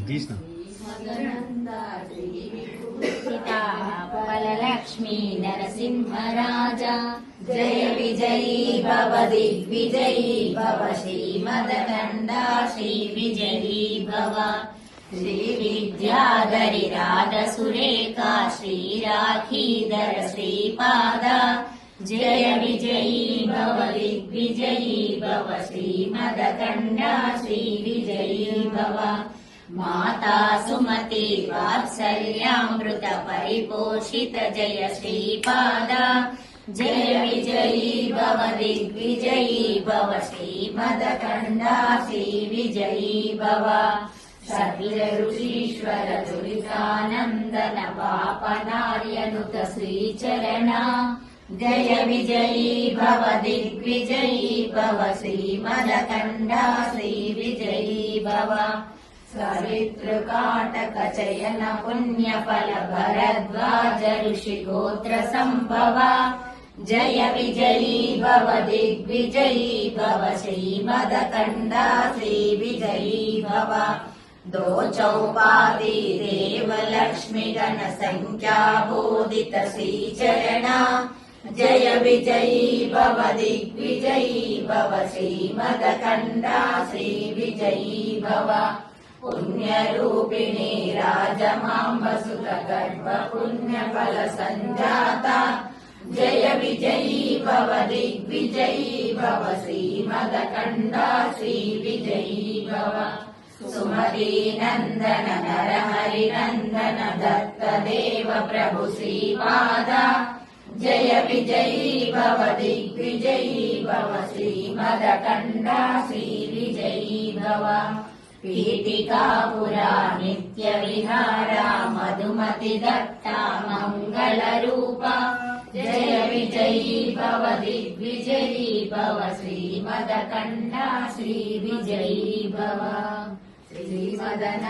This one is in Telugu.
తీసిన లక్ష్మీ నరసింహరాజా జయ విజయీ భవ దిగ్విజయీ భవ శ్రీమదకండా శ్రీ విజయీ భవ శ్రీ విద్యాధరి రాధ సురేఖా శ్రీ రాఖీధర శ్రీపాద జయ విజయీ భవ దిగ్విజయీ భవ శ్రీమదకండా శ్రీ విజయీ భవ మాతా సుమతి వాత్సల్యామృత పరిపోషిత జయ శ్రీపాద జయ విజయీ భవ దిగ్విజయీ భవ శ్రీమదకండా శ్రీ విజయీ భవ సకల ఋషీశ్వర దురితానందన పాపనార్యనుత శ్రీచరణ జయ విజయీ భవ దిగ్విజయీ భవ శ్రీమదకండా శ్రీ విజయీ భవ సరితృకాటక చయన పుణ్య ఫల భరద్వాజ ఋషి గోత్ర సంభవ జయ విజయీ భవ దిగ్విజయీ భవ శ్రీమదకండా శ్రీ విజయీ భవ దో చౌపాది దేవ లక్ష్మి గణ సంఖ్యాబోధిత శ్రీచరణ జయ విజయీ భవ దిగ్విజయీ భవ శ్రీమదకండా శ్రీ విజయీ భవ పుణ్యరూపిణి రాజమాంబసుత గర్భ పుణ్య ఫల సంజాత జయ విజయీ భవ దిగ్విజయీ భవ శ్రీమదకండా శ్రీ విజయీ భవ సుమతి నందన నరహరి నందన దత్త దేవ ప్రభు శ్రీపాద జయ విజయీ భవ దిగ్విజయీ భవ శ్రీమదకండా శ్రీ విజయీ భవ పీఠికాపురా నిత్య విహారా మధుమతి దత్తా మంగళ రూప జయ విజయీ భవ దిగ్విజయీ భవ శ్రీమదకండా శ్రీ విజయీ భవ శ్రీమదన